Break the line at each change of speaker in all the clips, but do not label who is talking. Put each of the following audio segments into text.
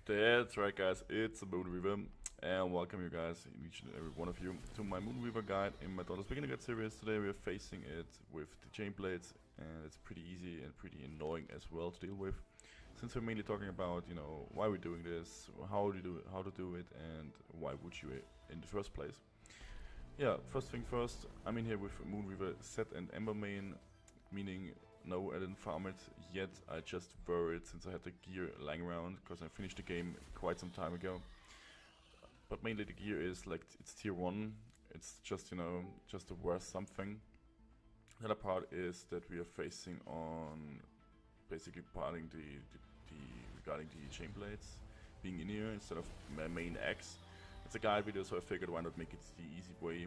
That's right, guys, it's a Moonreaver, and welcome you guys, each and every one of you, to my Moonreaver guide in my Daughter's Beginner Guide series. Today we are facing it with the chain blades, and it's pretty easy and pretty annoying as well to deal with, since we're mainly talking about, why we're doing this, how to do it, and why would you in the first place. Yeah, first thing first, I'm in here with Moonreaver set and Ember main, meaning no, I didn't farm it yet, I just were it since I had the gear lying around, because I finished the game quite some time ago. But mainly the gear is like, it's tier 1, it's just, just to worth something. The other part is that we are facing on basically parting regarding the chain blades, being in here instead of my main axe. It's a guide video, so I figured why not make it the easy way,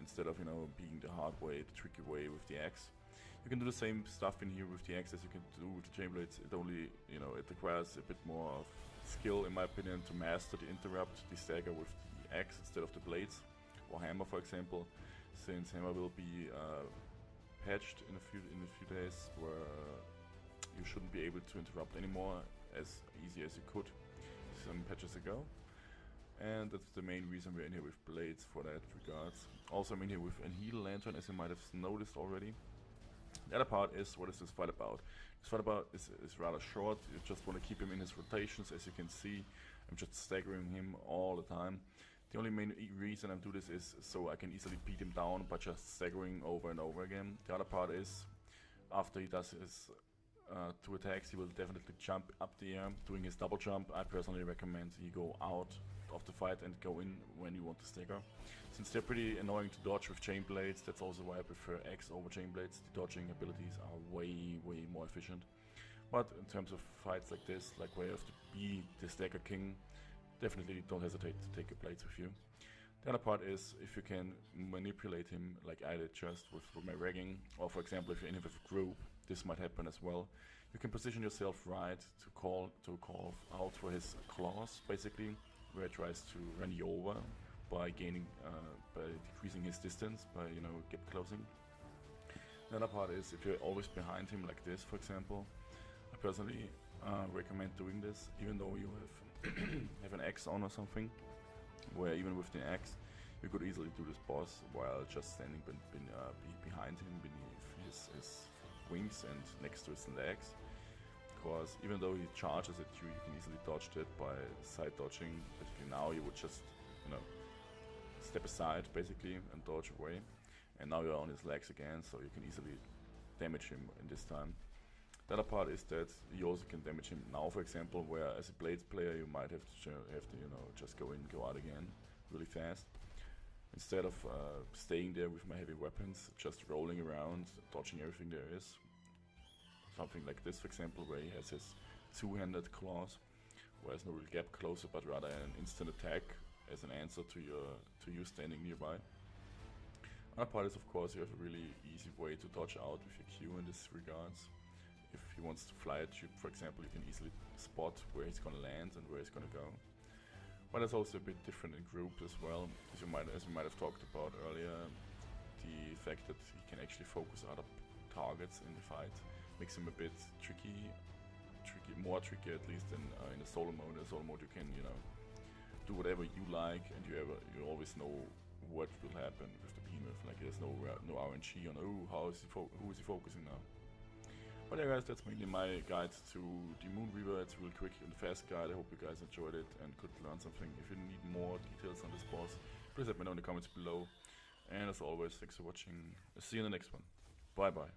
instead of, being the hard way, the tricky way with the axe. You can do the same stuff in here with the axe as you can do with the chain blades. It only, it requires a bit more of skill, in my opinion, to master the interrupt, the stagger with the axe instead of the blades, or hammer, for example. Since hammer will be patched in a few days, where you shouldn't be able to interrupt anymore as easy as you could some patches ago. And that's the main reason we're in here with blades for that regards. Also, I'm in here with a heal lantern, as you might have noticed already. The other part is, what is this fight about? This fight about is rather short. You just want to keep him in his rotations. As you can see, I'm just staggering him all the time. The only main reason I do this is so I can easily beat him down by just staggering over and over again. The other part is, after he does his 2 attacks, he will definitely jump up the air, doing his double jump. I personally recommend you go out of the fight and go in when you want to stagger. Since they're pretty annoying to dodge with chain blades, that's also why I prefer X over chain blades. The dodging abilities are way more efficient. But in terms of fights like this, like where you have to be the stagger king, definitely don't hesitate to take your blades with you. The other part is, if you can manipulate him like I did just with my ragging, or for example if you're in with a group, this might happen as well. You can position yourself right to call out for his claws, basically, where he tries to run you over by decreasing his distance, by get closing. The other part is, if you're always behind him like this, for example, I personally recommend doing this, even though you have an axe on or something, where even with the axe you could easily do this boss while just standing behind him, beneath his wings and next to his legs. Because even though he charges at you, you can easily dodge that by side dodging. Basically now you would just, step aside basically and dodge away. And now you're on his legs again, so you can easily damage him in this time. The other part is that you also can damage him now, for example, where as a blades player you might have to just go in, go out again really fast. Instead of staying there with my heavy weapons, just rolling around, dodging everything there is. Something like this, for example, where he has his two-handed claws, where there's no real gap closer, but rather an instant attack as an answer to you standing nearby. Another part is, of course, you have a really easy way to dodge out with your Q in this regards. If he wants to fly at you, for example, you can easily spot where he's gonna land and where he's gonna go. But it's also a bit different in groups as well, as we might have talked about earlier. The fact that he can actually focus other targets in the fight makes him a bit more tricky at least than in a solo mode. In a solo mode you can, do whatever you like, and you always know what will happen with the behemoth. Like there's no RNG on who is he focusing now. But yeah guys, that's mainly my guide to the Moonreaver. It's a real quick and fast guide. I hope you guys enjoyed it and could learn something. If you need more details on this boss, please let me know in the comments below. And as always, thanks for watching. I'll see you in the next one. Bye bye.